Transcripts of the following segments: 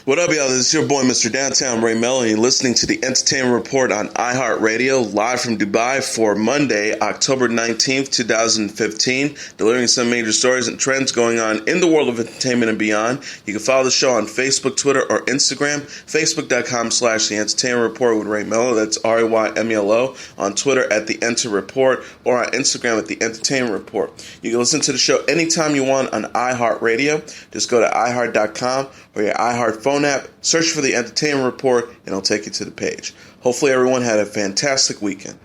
What up, y'all? This is your boy, Mr. Downtown Ray Mello, and you're listening to the Entertainment Report on iHeartRadio, live from Dubai for Monday, October 19th, 2015, delivering some major stories and trends going on in the world of entertainment and beyond. You can follow the show on Facebook, Twitter, or Instagram, facebook.com/The Entertainment Report with Ray Mello, that's RAYMELO, on Twitter at The Enter Report, or on Instagram at The Entertainment Report. You can listen to the show anytime you want on iHeartRadio. Just go to iHeart.com or your iHeart phone app, search for The Entertainment Report, and it'll take you to the page. Hopefully everyone had a fantastic weekend.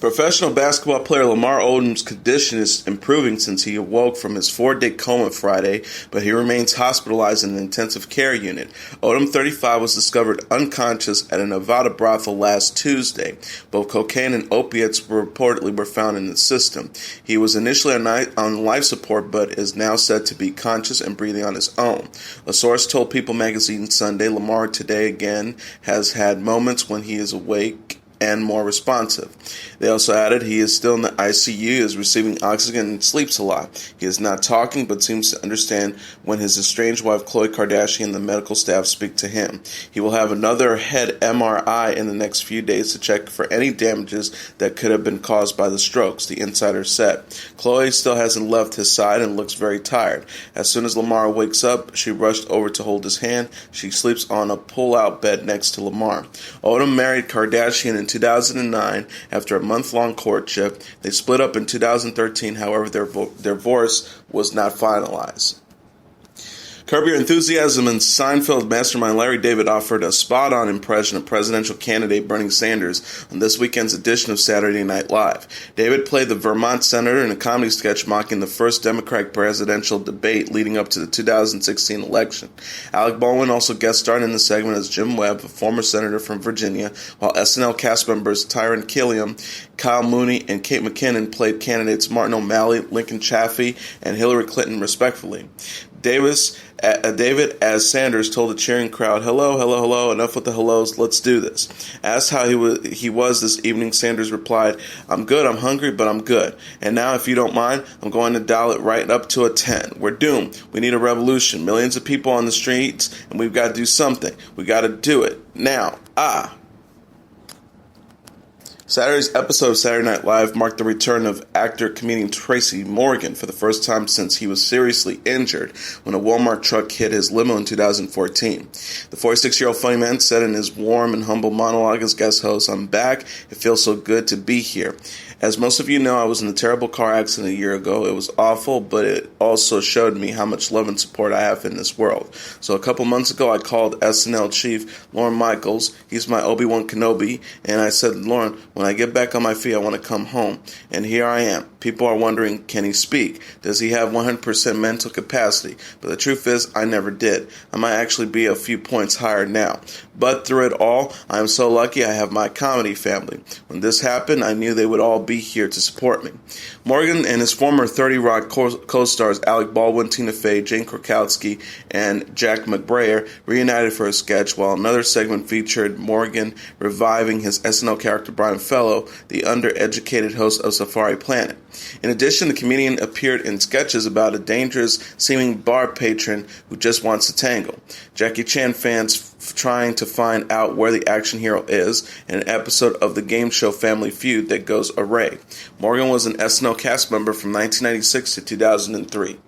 Professional basketball player Lamar Odom's condition is improving since he awoke from his 4-day coma Friday, but he remains hospitalized in an intensive care unit. Odom, 35, was discovered unconscious at a Nevada brothel last Tuesday. Both cocaine and opiates reportedly were found in his system. He was initially on life support, but is now said to be conscious and breathing on his own. A source told People magazine Sunday Lamar today again has had moments when he is awake and more responsive. They also added he is still in the ICU, is receiving oxygen, and sleeps a lot. He is not talking, but seems to understand when his estranged wife Khloe Kardashian and the medical staff speak to him. He will have another head MRI in the next few days to check for any damages that could have been caused by the strokes, the insider said. Khloe still hasn't left his side and looks very tired. As soon as Lamar wakes up, she rushed over to hold his hand. She sleeps on a pull-out bed next to Lamar. Odom married Kardashian in 2009 after a month-long courtship. They split up in 2013, however, their divorce was not finalized. Curb Your Enthusiasm and Seinfeld mastermind Larry David offered a spot-on impression of presidential candidate Bernie Sanders on this weekend's edition of Saturday Night Live. David played the Vermont senator in a comedy sketch mocking the first Democratic presidential debate leading up to the 2016 election. Alec Baldwin also guest starred in the segment as Jim Webb, a former senator from Virginia, while SNL cast members Tyron Killiam, Kyle Mooney, and Kate McKinnon played candidates Martin O'Malley, Lincoln Chafee, and Hillary Clinton, respectively. David, as Sanders, told the cheering crowd, hello, hello, hello, enough with the hellos, let's do this. Asked how he was this evening, Sanders replied, I'm good, I'm hungry, but I'm good. And now, if you don't mind, I'm going to dial it right up to a 10. We're doomed. We need a revolution. Millions of people on the streets, and we've got to do something. We got to do it. Now. Saturday's episode of Saturday Night Live marked the return of actor-comedian Tracy Morgan for the first time since he was seriously injured when a Walmart truck hit his limo in 2014. The 46-year-old funny man said in his warm and humble monologue as guest host, I'm back. It feels so good to be here. As most of you know, I was in a terrible car accident a year ago. It was awful, but it also showed me how much love and support I have in this world. So a couple months ago, I called SNL chief Lorne Michaels. He's my Obi-Wan Kenobi. And I said, Lorne, when I get back on my feet, I want to come home. And here I am. People are wondering, can he speak? Does he have 100% mental capacity? But the truth is, I never did. I might actually be a few points higher now. But through it all, I am so lucky I have my comedy family. When this happened, I knew they would all be here to support me. Morgan and his former 30 Rock co-stars Alec Baldwin, Tina Fey, Jane Krakowski, and Jack McBrayer reunited for a sketch, while another segment featured Morgan reviving his SNL character Brian Fellow, the undereducated host of Safari Planet. In addition, the comedian appeared in sketches about a dangerous-seeming bar patron who just wants to tangle, Jackie Chan fans trying to find out where the action hero is, and an episode of the game show Family Feud that goes array. Morgan was an SNL cast member from 1996 to 2003.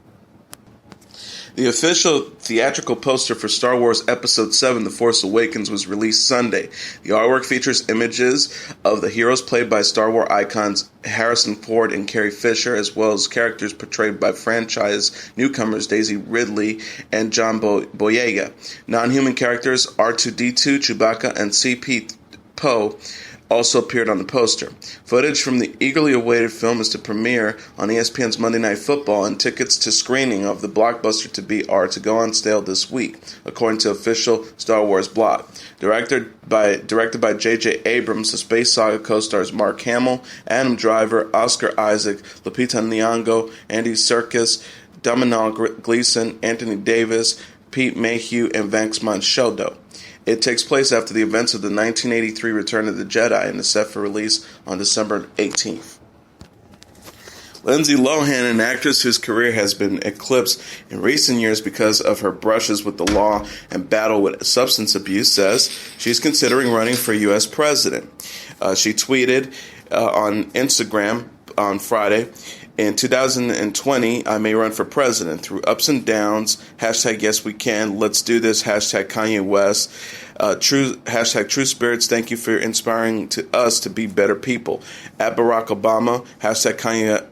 The official theatrical poster for Star Wars Episode 7, The Force Awakens, was released Sunday. The artwork features images of the heroes played by Star Wars icons Harrison Ford and Carrie Fisher, as well as characters portrayed by franchise newcomers Daisy Ridley and John Boyega. Non-human characters R2-D2, Chewbacca, and C-3PO also appeared on the poster. Footage from the eagerly awaited film is to premiere on ESPN's Monday Night Football, and tickets to screening of the blockbuster are to go on sale this week, according to official Star Wars blog. Directed by J.J. Abrams, the space saga co-stars Mark Hamill, Adam Driver, Oscar Isaac, Lupita Nyong'o, Andy Serkis, Domhnall Gleeson, Anthony Davis, Pete Mayhew, and Vanx Monshodo. It takes place after the events of the 1983 Return of the Jedi and is set for release on December 18th. Lindsay Lohan, an actress whose career has been eclipsed in recent years because of her brushes with the law and battle with substance abuse, says she's considering running for U.S. president. She tweeted on Instagram on Friday, "In 2020, I may run for president. Through ups and downs, hashtag yes we can, let's do this, hashtag Kanye West, hashtag true spirits, thank you for inspiring to us to be better people. At Barack Obama, hashtag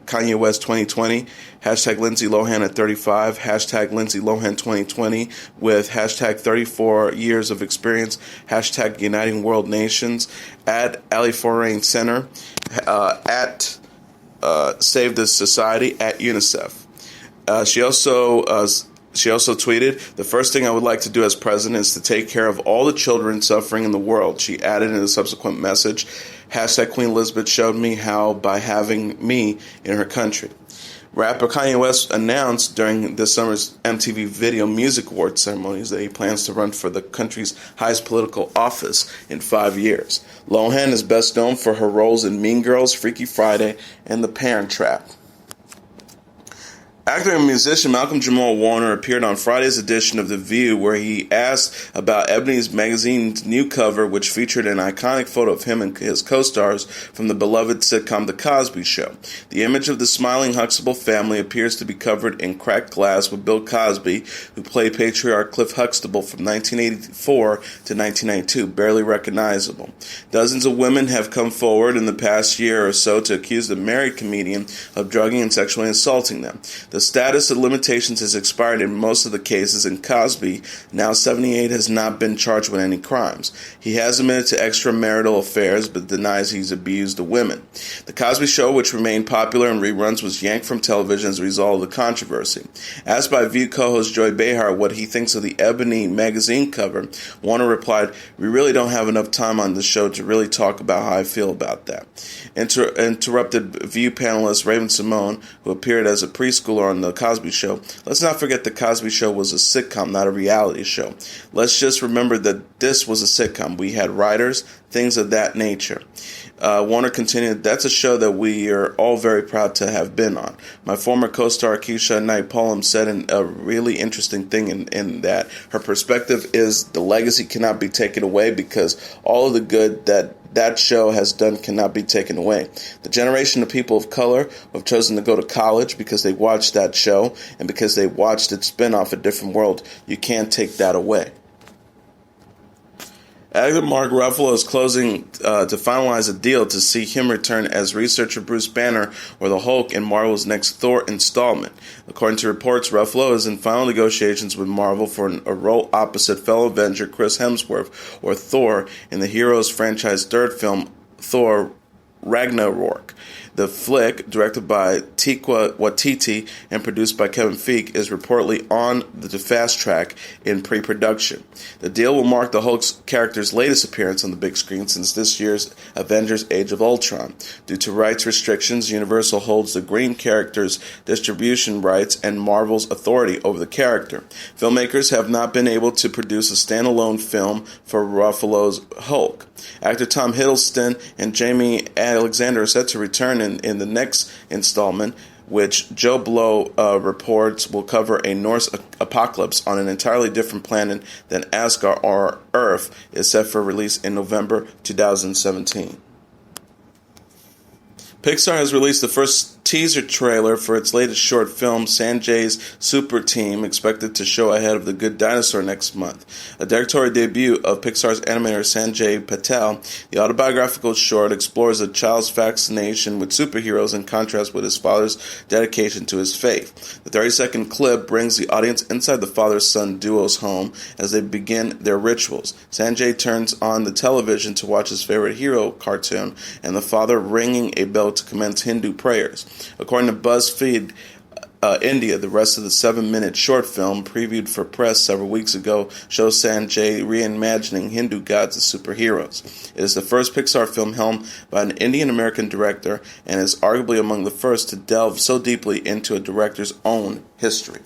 Kanye West 2020, hashtag Lindsay Lohan at 35, hashtag Lindsay Lohan 2020 with hashtag 34 years of experience, hashtag Uniting World Nations, at Ali Foreign Center, at Save the Society, at UNICEF." She also tweeted, "The first thing I would like to do as president is to take care of all the children suffering in the world." She added in a subsequent message, hashtag Queen Elizabeth showed me how by having me in her country. Rapper Kanye West announced during this summer's MTV Video Music Awards ceremonies that he plans to run for the country's highest political office in 5 years. Lohan is best known for her roles in Mean Girls, Freaky Friday, and The Parent Trap. Actor and musician Malcolm Jamal Warner appeared on Friday's edition of The View, where he asked about Ebony's magazine's new cover, which featured an iconic photo of him and his co-stars from the beloved sitcom The Cosby Show. The image of the smiling Huxtable family appears to be covered in cracked glass, with Bill Cosby, who played patriarch Cliff Huxtable from 1984 to 1992, barely recognizable. Dozens of women have come forward in the past year or so to accuse the married comedian of drugging and sexually assaulting them. The statute of limitations has expired in most of the cases, and Cosby, now 78, has not been charged with any crimes. He has admitted to extramarital affairs, but denies he's abused the women. The Cosby Show, which remained popular in reruns, was yanked from television as a result of the controversy. Asked by View co-host Joy Behar what he thinks of the Ebony magazine cover, Warner replied, "We really don't have enough time on the show to really talk about how I feel about that." Interrupted View panelist Raven Simone, who appeared as a preschooler on The Cosby Show, "Let's not forget The Cosby Show was a sitcom, not a reality show. Let's just remember that this was a sitcom. We had writers, things of that nature." Warner continued, "That's a show that we are all very proud to have been on. My former co-star Keisha Knight Pullum said a really interesting thing in that her perspective is the legacy cannot be taken away because all of the good that show has done cannot be taken away. The generation of people of color who have chosen to go to college because they watched that show and because they watched it spin off A Different World, you can't take that away." Actor Mark Ruffalo is closing to finalize a deal to see him return as researcher Bruce Banner or the Hulk in Marvel's next Thor installment. According to reports, Ruffalo is in final negotiations with Marvel for a role opposite fellow Avenger Chris Hemsworth, or Thor, in the Heroes franchise third film, Thor Ragnarok. The flick, directed by Taika Waititi and produced by Kevin Feige, is reportedly on the fast track in pre-production. The deal will mark the Hulk's character's latest appearance on the big screen since this year's Avengers Age of Ultron. Due to rights restrictions, Universal holds the Green character's distribution rights and Marvel's authority over the character. Filmmakers have not been able to produce a standalone film for Ruffalo's Hulk. Actor Tom Hiddleston and Jamie Alexander are set to return in the next installment, which Joe Blow reports will cover a Norse apocalypse on an entirely different planet than Asgard or Earth, is set for release in November 2017. Pixar has released the first teaser trailer for its latest short film, Sanjays Super Team, expected to show ahead of The Good Dinosaur next month. A directorial debut of Pixar's animator Sanjay Patel, the autobiographical short explores a child's fascination with superheroes in contrast with his father's dedication to his faith. The 30-second clip brings the audience inside the father-son duo's home as they begin their rituals. Sanjay turns on the television to watch his favorite hero cartoon, and the father ringing a bell to commence Hindu prayers. According to BuzzFeed India, the rest of the 7-minute short film, previewed for press several weeks ago, shows Sanjay reimagining Hindu gods as superheroes. It is the first Pixar film helmed by an Indian-American director and is arguably among the first to delve so deeply into a director's own history.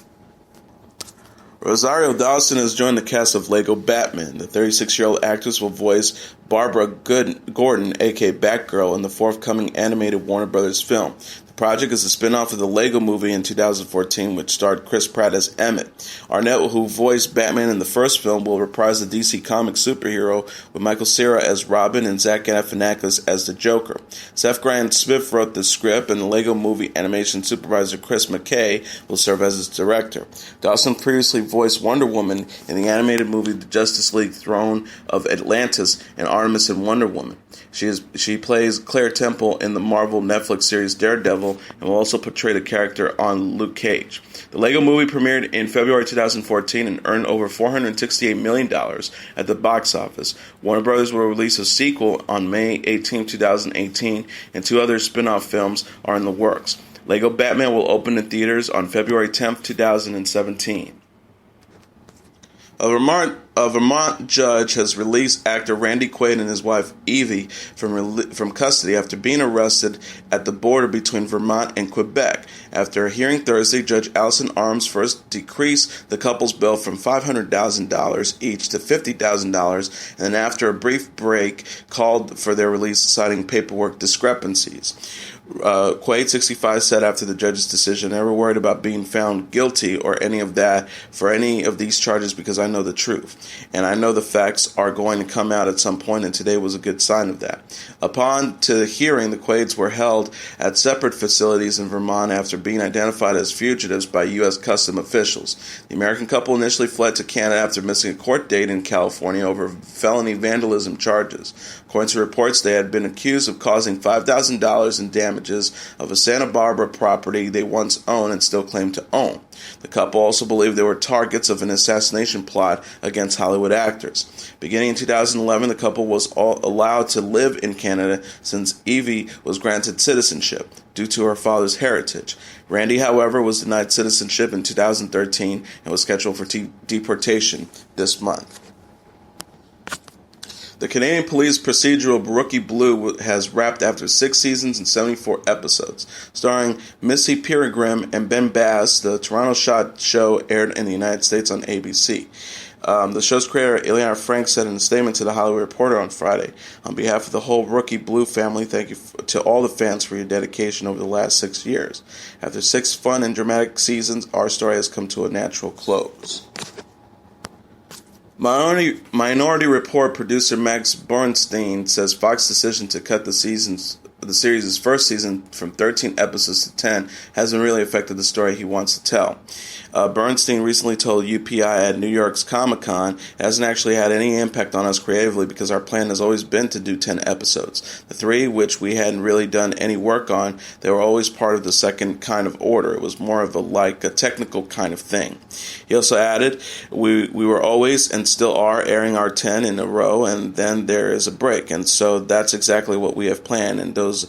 Rosario Dawson has joined the cast of Lego Batman. The 36-year-old actress will voice Barbara Gordon, a.k.a. Batgirl, in the forthcoming animated Warner Brothers film. The project is a spin-off of the Lego Movie in 2014, which starred Chris Pratt as Emmett. Arnett, who voiced Batman in the first film, will reprise the DC Comics superhero, with Michael Cera as Robin and Zach Galifianakis as the Joker. Seth Grahame-Smith wrote the script, and the Lego Movie animation supervisor Chris McKay will serve as its director. Dawson previously voiced Wonder Woman in the animated movie The Justice League Throne of Atlantis and Artemis and Wonder Woman. She plays Claire Temple in the Marvel Netflix series Daredevil and will also portray the character on Luke Cage. The Lego Movie premiered in February 2014 and earned over $468 million at the box office. Warner Brothers will release a sequel on May 18, 2018, and 2 other spin-off films are in the works. Lego Batman will open in theaters on February 10, 2017. A Vermont judge has released actor Randy Quaid and his wife Evie from custody after being arrested at the border between Vermont and Quebec. After a hearing Thursday, Judge Allison Arms first decreased the couple's bail from $500,000 each to $50,000, and then after a brief break, called for their release, citing paperwork discrepancies. Quaid, 65, said after the judge's decision, "Never worried about being found guilty or any of that for any of these charges because I know the truth. And I know the facts are going to come out at some point, and today was a good sign of that." Upon to the hearing, the Quaids were held at separate facilities in Vermont after being identified as fugitives by U.S. Customs officials. The American couple initially fled to Canada after missing a court date in California over felony vandalism charges. According to reports, they had been accused of causing $5,000 in damages of a Santa Barbara property they once owned and still claim to own. The couple also believed they were targets of an assassination plot against Hollywood actors. Beginning in 2011, the couple was allowed to live in Canada since Evie was granted citizenship due to her father's heritage. Randy, however, was denied citizenship in 2013 and was scheduled for deportation this month. The Canadian police procedural Rookie Blue has wrapped after 6 seasons and 74 episodes. Starring Missy Peregrine and Ben Bass, the Toronto Shot show aired in the United States on ABC. The show's creator, Ileana Frank, said in a statement to The Hollywood Reporter on Friday, "On behalf of the whole Rookie Blue family, thank you to all the fans for your dedication over the last 6 years. After 6 fun and dramatic seasons, our story has come to a natural close." Minority Report producer Max Bernstein says Fox's decision to cut the series' first season from 13 episodes to 10 hasn't really affected the story he wants to tell. Bernstein recently told UPI at New York's Comic-Con, "It hasn't actually had any impact on us creatively because our plan has always been to do 10 episodes. The 3, which we hadn't really done any work on, they were always part of the second kind of order. It was more of a technical kind of thing." He also added, we were always and still are airing our 10 in a row, and then there is a break. And so that's exactly what we have planned. And those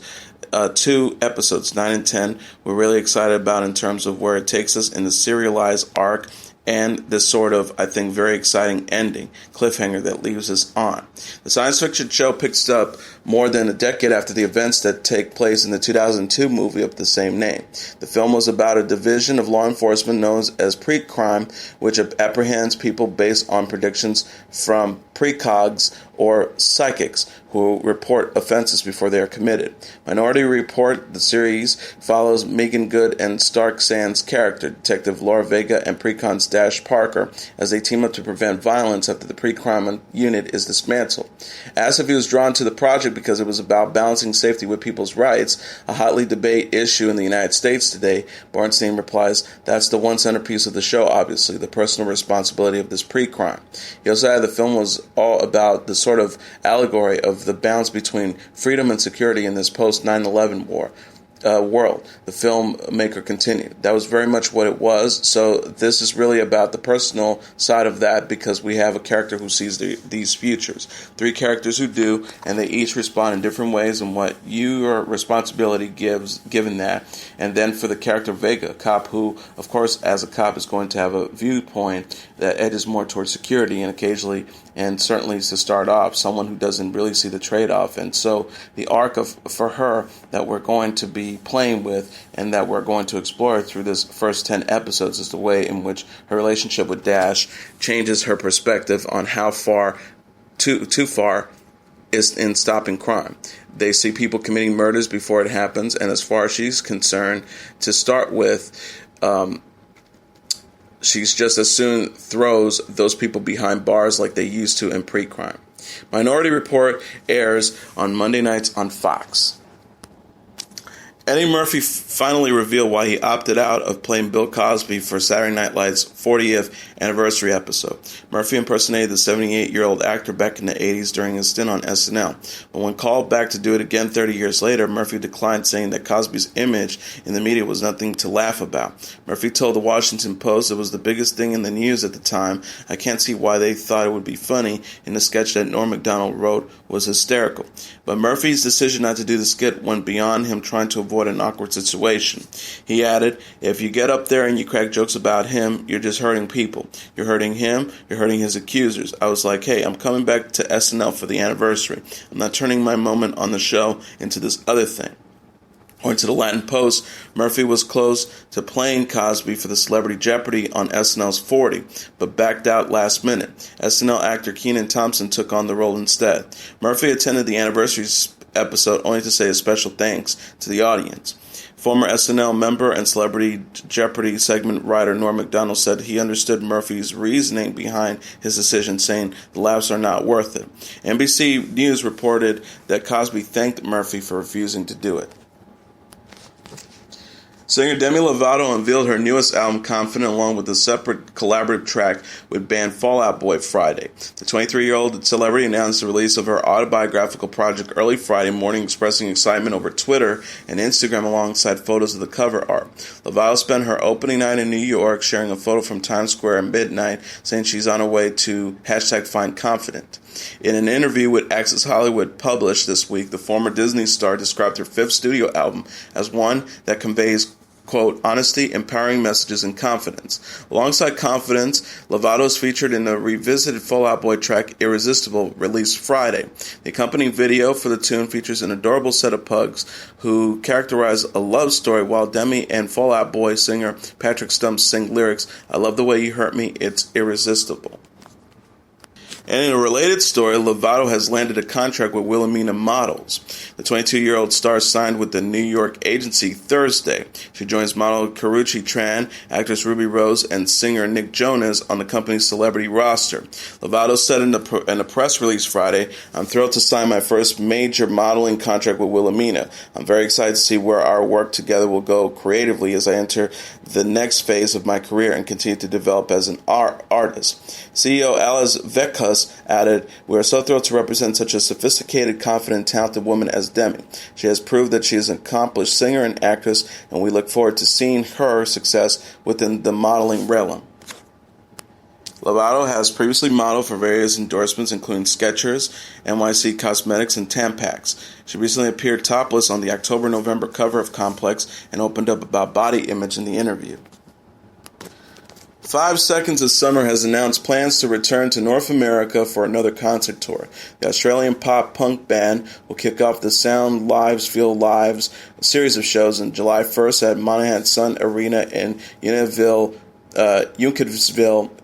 2 episodes, 9 and 10, we're really excited about in terms of where it takes us in the serialized arc and this sort of, I think, very exciting ending, cliffhanger that leaves us on. The science fiction show picks up more than a decade after the events that take place in the 2002 movie of the same name. The film was about a division of law enforcement known as pre-crime, which apprehends people based on predictions from precogs or psychics who report offenses before they are committed. Minority Report, the series, follows Megan Good and Stark Sands' character, Detective Laura Vega and Precon's Dash Parker, as they team up to prevent violence after the pre-crime unit is dismantled. Asked if he was drawn to the project because it was about balancing safety with people's rights, a hotly debated issue in the United States today, Bernstein replies, "That's the one centerpiece of the show, obviously, the personal responsibility of this pre-crime." He also added the film was all about the sort of allegory of the balance between freedom and security in this post-9/11 world. The filmmaker continued. That was very much what it was. So this is really about the personal side of that because we have a character who sees these futures. 3 characters who do, and they each respond in different ways and what your responsibility given that. And then for the character Vega, a cop who, of course, as a cop is going to have a viewpoint that edges more towards security and occasionally, and certainly to start off, someone who doesn't really see the trade-off. And so the arc for her that we're going to be playing with and that we're going to explore through this first 10 episodes is the way in which her relationship with Dash changes her perspective on how far, too far, is in stopping crime. They see people committing murders before it happens, and as far as she's concerned, to start with, she's just as soon throws those people behind bars like they used to in pre-crime. Minority Report airs on Monday nights on Fox. Eddie Murphy finally revealed why he opted out of playing Bill Cosby for Saturday Night Live's 40th anniversary episode. Murphy impersonated the 78-year-old actor back in the 80s during his stint on SNL. But when called back to do it again 30 years later, Murphy declined, saying that Cosby's image in the media was nothing to laugh about. Murphy told the Washington Post it was the biggest thing in the news at the time. I can't see why they thought it would be funny, and the sketch that Norm Macdonald wrote was hysterical. But Murphy's decision not to do the skit went beyond him trying to avoid an awkward situation. He added, if you get up there and you crack jokes about him, you're just hurting people. You're hurting him, you're hurting his accusers. I was like, hey, I'm coming back to SNL for the anniversary. I'm not turning my moment on the show into this other thing. According to the Latin Post, Murphy was close to playing Cosby for the Celebrity Jeopardy on SNL's 40, but backed out last minute. SNL actor Kenan Thompson took on the role instead. Murphy attended the anniversary episode only to say a special thanks to the audience. Former SNL member and Celebrity Jeopardy segment writer Norm Macdonald said he understood Murphy's reasoning behind his decision, saying the laughs are not worth it. NBC News reported that Cosby thanked Murphy for refusing to do it. Singer Demi Lovato unveiled her newest album, Confident, along with a separate collaborative track with band Fall Out Boy Friday. The 23-year-old celebrity announced the release of her autobiographical project early Friday morning, expressing excitement over Twitter and Instagram alongside photos of the cover art. Lovato spent her opening night in New York sharing a photo from Times Square at midnight, saying she's on her way to #Find Confident. In an interview with Access Hollywood published this week, the former Disney star described her fifth studio album as one that conveys, quote, honesty, empowering messages, and confidence. Alongside Confidence, Lovato is featured in the revisited Fall Out Boy track Irresistible, released Friday. The accompanying video for the tune features an adorable set of pugs who characterize a love story, while Demi and Fall Out Boy singer Patrick Stump sing lyrics, I love the way you hurt me, it's irresistible. And in a related story, Lovato has landed a contract with Wilhelmina Models. The 22-year-old star signed with the New York agency Thursday. She joins model Karrueche Tran, actress Ruby Rose, and singer Nick Jonas on the company's celebrity roster. Lovato said in a press release Friday, I'm thrilled to sign my first major modeling contract with Wilhelmina. I'm very excited to see where our work together will go creatively as I enter the next phase of my career and continue to develop as an artist. CEO Alice Vekas added, we are so thrilled to represent such a sophisticated, confident, talented woman as Demi. She has proved that she is an accomplished singer and actress, and we look forward to seeing her success within the modeling realm. Lovato has previously modeled for various endorsements, including Skechers, NYC Cosmetics, and Tampax. She recently appeared topless on the October-November cover of Complex and opened up about body image in the interview. 5 Seconds of Summer has announced plans to return to North America for another concert tour. The Australian pop-punk band will kick off the Sound Lives, Feel Lives series of shows on July 1st at Monahan Sun Arena in Uncasville,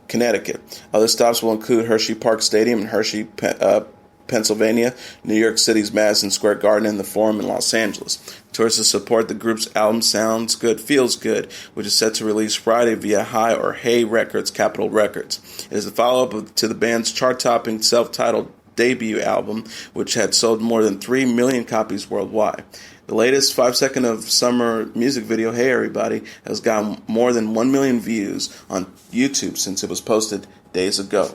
Connecticut. Other stops will include Hershey Park Stadium in Hershey, Pennsylvania, New York City's Madison Square Garden, and the Forum in Los Angeles. Tours to support the group's album Sounds Good, Feels Good, which is set to release Friday via High or Hey Records, Capitol Records. It is the follow-up to the band's chart-topping self-titled debut album, which had sold more than 3 million copies worldwide. The latest 5 Seconds of Summer music video, Hey Everybody, has gotten more than 1 million views on YouTube since it was posted days ago.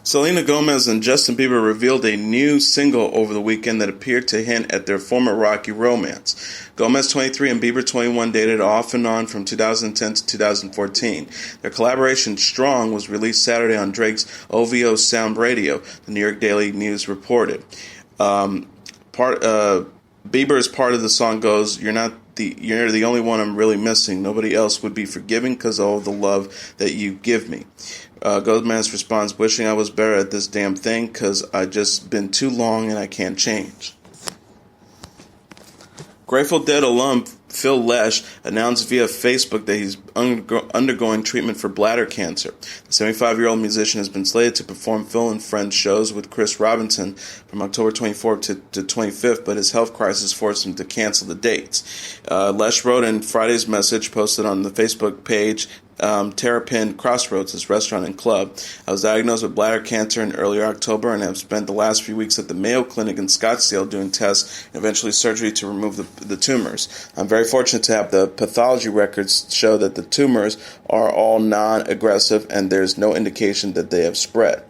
Selena Gomez and Justin Bieber revealed a new single over the weekend that appeared to hint at their former rocky romance. Gomez, 23, and Bieber, 21, dated off and on from 2010 to 2014. Their collaboration, Strong, was released Saturday on Drake's OVO Sound Radio, the New York Daily News reported. Bieber's part of the song goes, You're the only one I'm really missing. Nobody else would be forgiving because of all the love that you give me. Gomez responds, wishing I was better at this damn thing because I just been too long and I can't change. Grateful Dead alum Phil Lesh announced via Facebook that he's undergoing treatment for bladder cancer. The 75-year-old musician has been slated to perform Phil and Friends shows with Chris Robinson from October 24th to 25th, but his health crisis forced him to cancel the dates. Lesh wrote in Friday's message posted on the Facebook page, Terrapin Crossroads, his restaurant and club. I was diagnosed with bladder cancer in early October and have spent the last few weeks at the Mayo Clinic in Scottsdale doing tests and eventually surgery to remove the tumors. I'm very fortunate to have the pathology records show that the tumors are all non-aggressive and there's no indication that they have spread.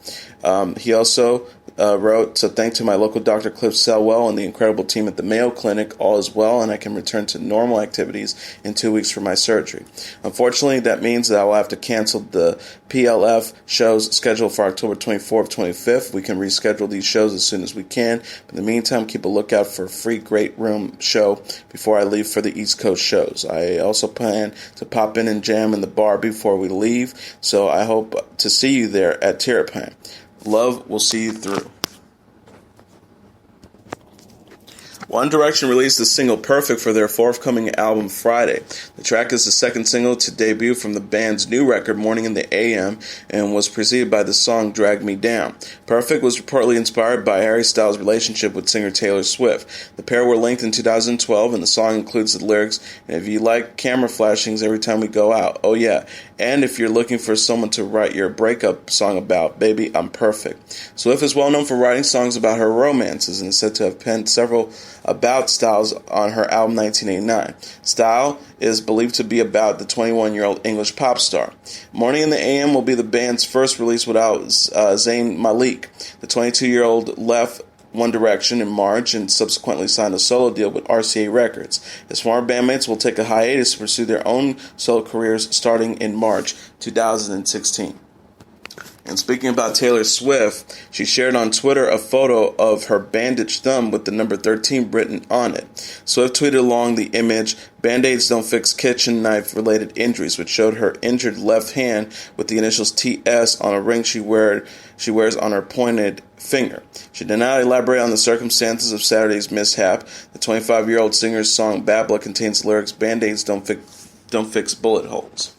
He also wrote, so thanks to my local Dr. Cliff Selwell and the incredible team at the Mayo Clinic, all is well and I can return to normal activities in 2 weeks for my surgery. Unfortunately, that means that I will have to cancel the PLF shows scheduled for October 24th, 25th. We can reschedule these shows as soon as we can. But in the meantime, keep a lookout for a free Great Room show before I leave for the East Coast shows. I also plan to pop in and jam in the bar before we leave, so I hope to see you there at Terrapin. Love will see you through. One Direction released the single Perfect for their forthcoming album Friday. The track is the second single to debut from the band's new record Morning in the AM and was preceded by the song Drag Me Down. Perfect was reportedly inspired by Harry Styles' relationship with singer Taylor Swift. The pair were linked in 2012 and the song includes the lyrics, "And if you like camera flashings every time we go out, oh yeah. And if you're looking for someone to write your breakup song about, baby, I'm perfect." Swift is well known for writing songs about her romances and is said to have penned several about Styles on her album 1989. Style is believed to be about the 21-year-old English pop star. Morning in the AM will be the band's first release without Zayn Malik. The 22-year-old left One Direction in March and subsequently signed a solo deal with RCA Records. His former bandmates will take a hiatus to pursue their own solo careers starting in March 2016. And speaking about Taylor Swift, she shared on Twitter a photo of her bandaged thumb with the number 13 written on it. Swift tweeted along the image, "Band-Aids don't fix kitchen knife-related injuries," which showed her injured left hand with the initials TS on a ring she wears on her pointed finger. She did not elaborate on the circumstances of Saturday's mishap. The 25-year-old singer's song Babla contains lyrics, "Band-Aids don't fix bullet holes."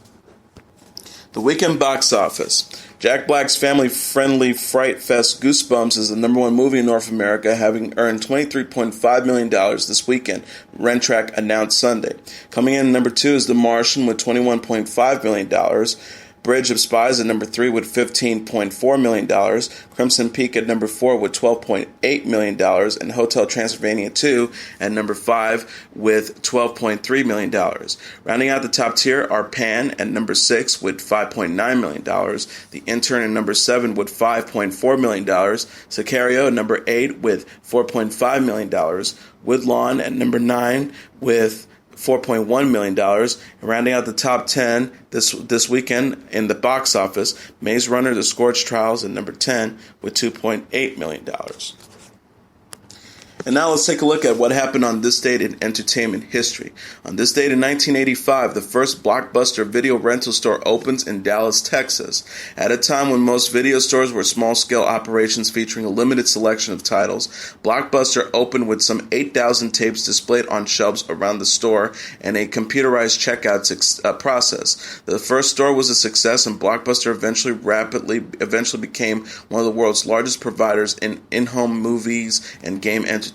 The weekend box office. Jack Black's family-friendly Fright Fest Goosebumps is the number one movie in North America, having earned $23.5 million this weekend, Rentrack announced Sunday. Coming in number 2 is The Martian with $21.5 million. Bridge of Spies at number 3 with $15.4 million, Crimson Peak at number 4 with $12.8 million, and Hotel Transylvania 2 at number 5 with $12.3 million. Rounding out the top tier are Pan at number 6 with $5.9 million, The Intern at number 7 with $5.4 million, Sicario at number 8 with $4.5 million, Woodlawn at number 9 with $4.1 million, and rounding out the top 10 this weekend in the box office, Maze Runner: The Scorched Trials at number 10 with $2.8 million. And now let's take a look at what happened on this date in entertainment history. On this date in 1985, the first Blockbuster video rental store opens in Dallas, Texas. At a time when most video stores were small-scale operations featuring a limited selection of titles, Blockbuster opened with some 8,000 tapes displayed on shelves around the store and a computerized checkout process. The first store was a success, and Blockbuster eventually became one of the world's largest providers in-home movies and game entertainment.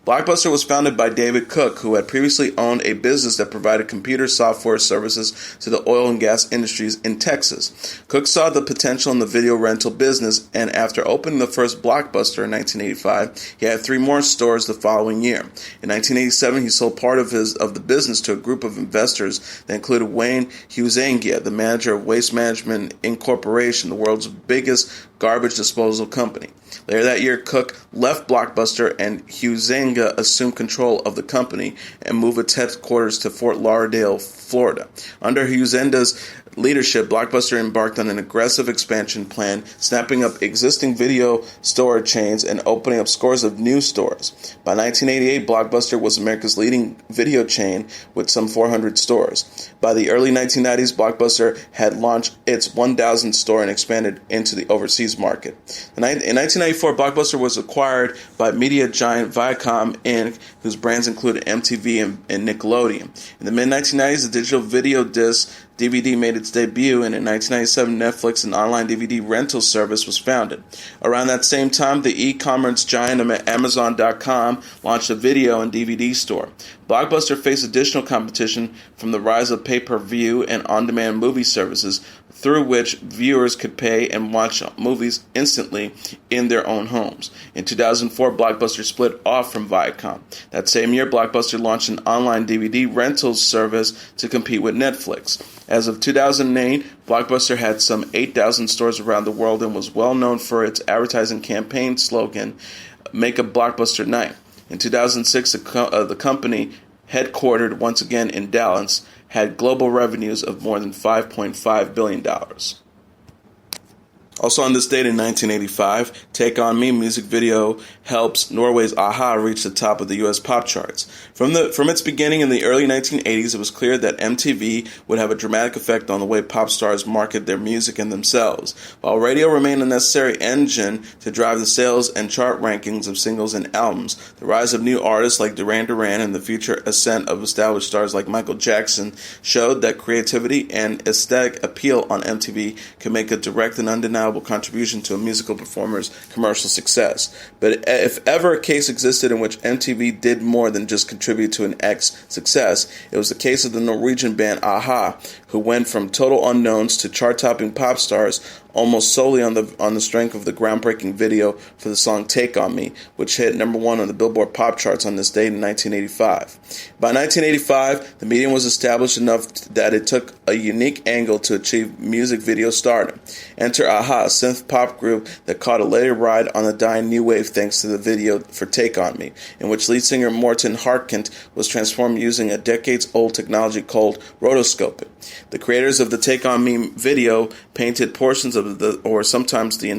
Blockbuster was founded by David Cook, who had previously owned a business that provided computer software services to the oil and gas industries in Texas. Cook saw the potential in the video rental business, and after opening the first Blockbuster in 1985, he had 3 more stores the following year. In 1987, he sold part of the business to a group of investors that included Wayne Huizenga, the manager of Waste Management Incorporation, the world's biggest garbage disposal company. Later that year, Cook left Blockbuster and Huizenga assumed control of the company and moved its headquarters to Fort Lauderdale, Florida. Under Huizenga's leadership, Blockbuster embarked on an aggressive expansion plan, snapping up existing video store chains and opening up scores of new stores. By 1988, Blockbuster was America's leading video chain with some 400 stores. By the early 1990s, Blockbuster had launched its 1,000th store and expanded into the overseas market. In 1994, Blockbuster was acquired by media giant Viacom Inc., whose brands included MTV and Nickelodeon. In the mid-1990s, the digital video disc DVD made its debut, and in 1997, Netflix, an online DVD rental service, was founded. Around that same time, the e-commerce giant Amazon.com launched a video and DVD store. Blockbuster faced additional competition from the rise of pay-per-view and on-demand movie services, through which viewers could pay and watch movies instantly in their own homes. In 2004, Blockbuster split off from Viacom. That same year, Blockbuster launched an online DVD rentals service to compete with Netflix. As of 2008, Blockbuster had some 8,000 stores around the world and was well known for its advertising campaign slogan, "Make a Blockbuster Night." In 2006, the company, headquartered once again in Dallas, had global revenues of more than $5.5 billion. Also on this date in 1985, Take On Me music video helps Norway's a-ha reach the top of the U.S. pop charts. From its beginning in the early 1980s, it was clear that MTV would have a dramatic effect on the way pop stars market their music and themselves. While radio remained a necessary engine to drive the sales and chart rankings of singles and albums, the rise of new artists like Duran Duran and the future ascent of established stars like Michael Jackson showed that creativity and aesthetic appeal on MTV could make a direct and undeniable contribution to a musical performer's commercial success. But if ever a case existed in which MTV did more than just contribute to an act's success, it was the case of the Norwegian band a-ha, who went from total unknowns to chart-topping pop stars almost solely on the strength of the groundbreaking video for the song Take On Me, which hit number 1 on the Billboard pop charts on this date in 1985. By 1985, the medium was established enough that it took a unique angle to achieve music video stardom. Enter a-ha, a synth pop group that caught a later ride on the dying new wave thanks to the video for Take On Me, in which lead singer Morten Harket was transformed using a decades-old technology called rotoscoping. The creators of the Take On Me video painted portions of or sometimes the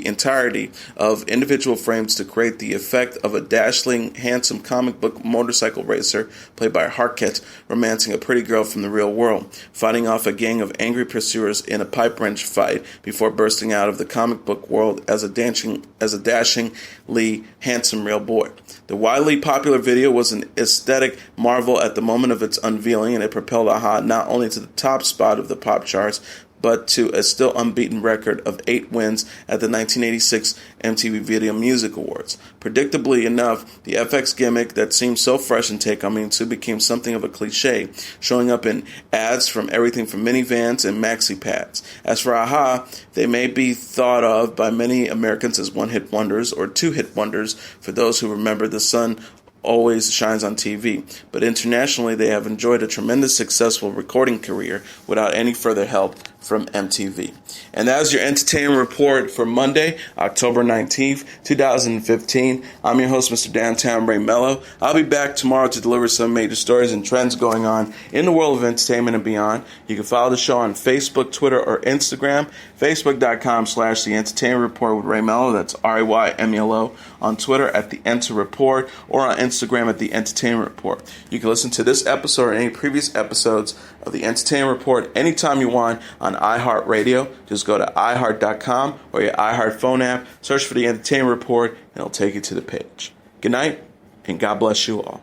entirety of individual frames to create the effect of a dashing, handsome comic book motorcycle racer played by Harket romancing a pretty girl from the real world, fighting off a gang of angry pursuers in a pipe wrench fight before bursting out of the comic book world as a dashingly handsome real boy. The widely popular video was an aesthetic marvel at the moment of its unveiling, and it propelled a-ha not only to the top spot of the pop charts, but to a still unbeaten record of 8 wins at the 1986 MTV Video Music Awards. Predictably enough, the FX gimmick that seemed so fresh in Take On Me soon became something of a cliche, showing up in ads from everything from minivans and maxi pads. As for a-ha, they may be thought of by many Americans as one-hit wonders or two-hit wonders for those who remember the sun always shines on TV, but internationally they have enjoyed a tremendous successful recording career without any further help from MTV. And that is your entertainment report for Monday, October 19th, 2015. I'm your host, Mr. Downtown Ray Mello. I'll be back tomorrow to deliver some major stories and trends going on in the world of entertainment and beyond. You can follow the show on Facebook, Twitter, or Instagram. Facebook.com/The Entertainment Report with Ray Mello. That's RAYMELO. On Twitter at The Enter Report, or on Instagram at The Entertainment Report. You can listen to this episode or any previous episodes of The Entertainment Report anytime you want on iHeartRadio. Just go to iHeart.com or your iHeart phone app, search for The Entertainment Report, and it'll take you to the page. Good night, and God bless you all.